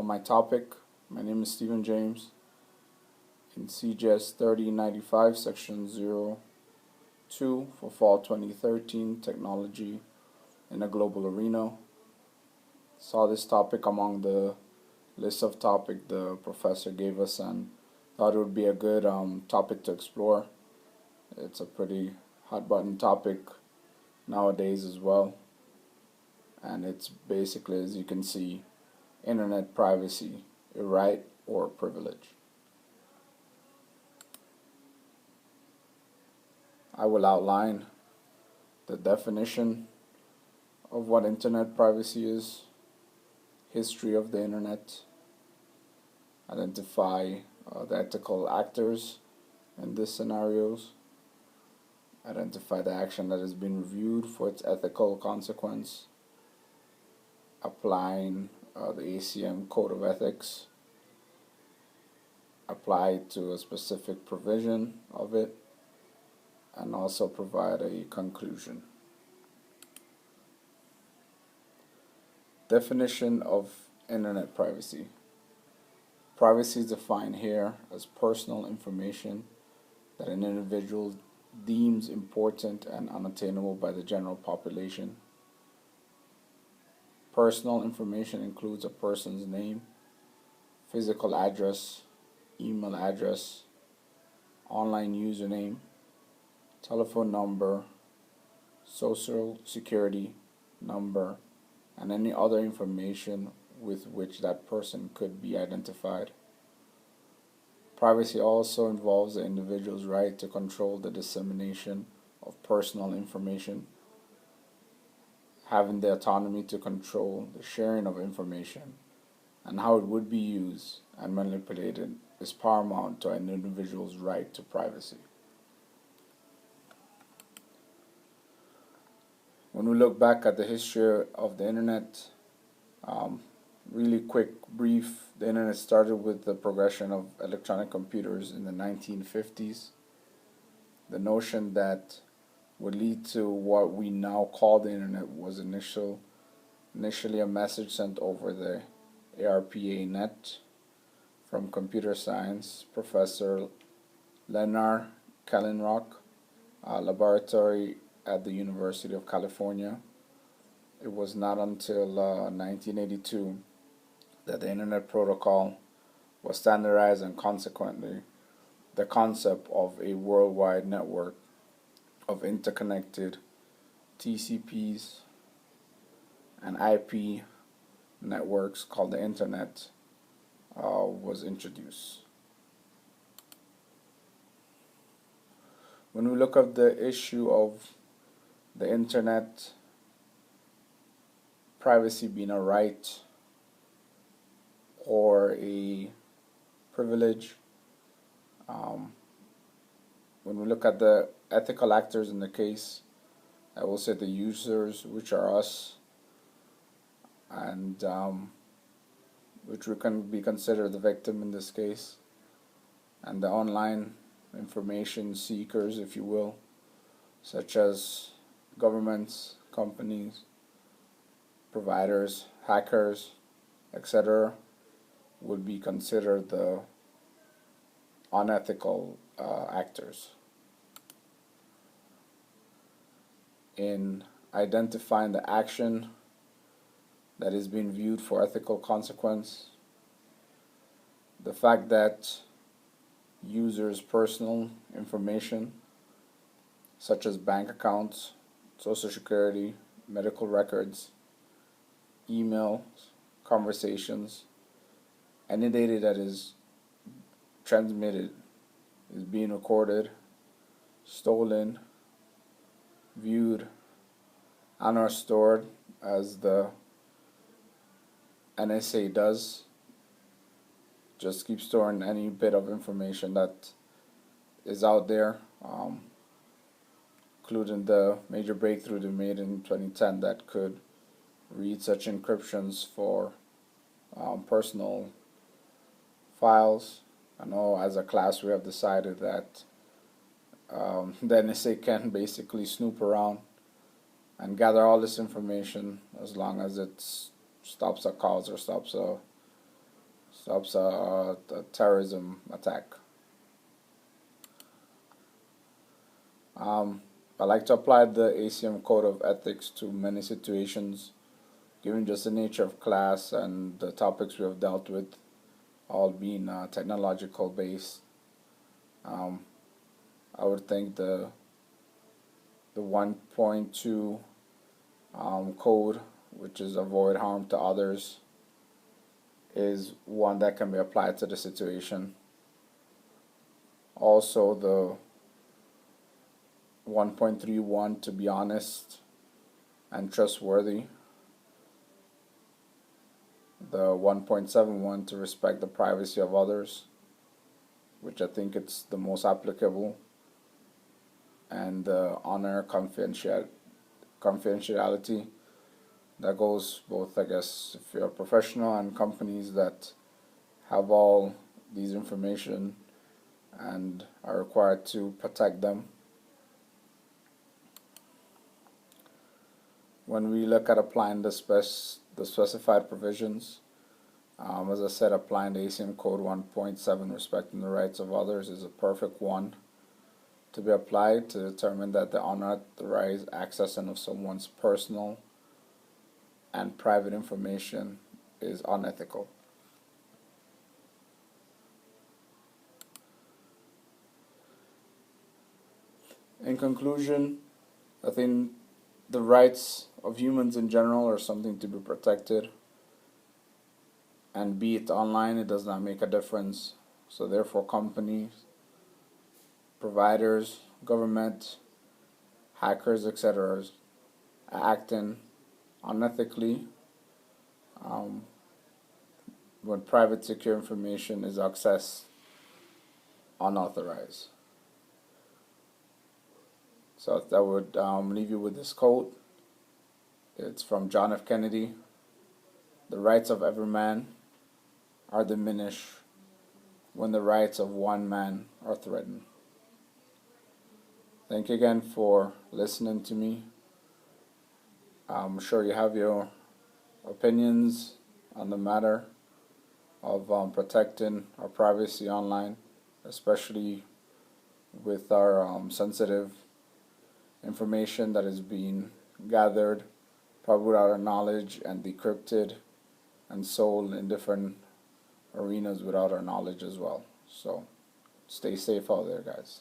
My topic, my name is Stephen James in CGS3095 section 02 for fall 2013 technology in a global arena. Saw this topic among the list of topic the professor gave us and thought it would be a good topic to explore. It's a pretty hot button topic nowadays as well, and it's basically, as you can see, internet privacy, a right or a privilege. I will outline the definition of what internet privacy is, history of the internet, identify the ethical actors in these scenarios, identify the action that has been reviewed for its ethical consequence, applying the ACM Code of Ethics, apply it to a specific provision of it, and also provide a conclusion. Definition of internet privacy. Privacy is defined here as personal information that an individual deems important and unattainable by the general population. Personal information includes a person's name, physical address, email address, online username, telephone number, social security number, and any other information with which that person could be identified. Privacy also involves the individual's right to control the dissemination of personal information. Having the autonomy to control the sharing of information and how it would be used and manipulated is paramount to an individual's right to privacy. When we look back at the history of the internet, really quick, brief, the internet started with the progression of electronic computers in the 1950s. The notion that would lead to what we now call the internet was initially a message sent over the ARPA net from computer science professor Leonard Kalinrock, laboratory at the University of California. It was not until 1982 that the Internet Protocol was standardized, and consequently the concept of a worldwide network of interconnected TCPs and IP networks called the Internet was introduced. When we look at the issue of the Internet privacy being a right or a privilege, when we look at the ethical actors in the case, I will say the users, which are us, and which we can be considered the victim in this case, and the online information seekers, if you will, such as governments, companies, providers, hackers, etc., would be considered the unethical actors. In identifying the action that is being viewed for ethical consequence, the fact that users' personal information, such as bank accounts, social security, medical records, emails, conversations, any data that is transmitted is being recorded, stolen, viewed, and are stored, as the NSA does. Just keep storing any bit of information that is out there, including the major breakthrough they made in 2010 that could read such encryptions for personal files. I know as a class we have decided that the NSA can basically snoop around and gather all this information as long as it stops a cause or stops a stops a terrorism attack. I like to apply the ACM code of ethics to many situations, given just the nature of class and the topics we have dealt with, all being technological based. Um, I would think the 1.2 code, which is avoid harm to others, is one that can be applied to the situation. Also, the 1.31 to be honest and trustworthy, the 1.71 to respect the privacy of others, which I think it's the most applicable, and honor confidentiality. That goes both, I guess, if you're a professional and companies that have all these information and are required to protect them. When we look at applying the specified provisions, as I said, applying the ACM code 1.7, respecting the rights of others, is a perfect one to be applied to determine that the unauthorized accessing of someone's personal and private information is unethical. In conclusion, I think the rights of humans in general are something to be protected, and be it online, it does not make a difference. So therefore, companies, providers, government, hackers, etc., are acting unethically when private secure information is accessed unauthorized. So that would leave you with this quote. It's from John F. Kennedy. The rights of every man are diminished when the rights of one man are threatened. Thank you again for listening to me. I'm sure you have your opinions on the matter of protecting our privacy online, especially with our sensitive information that is being gathered probably without our knowledge and decrypted and sold in different arenas without our knowledge as well. So stay safe out there, guys.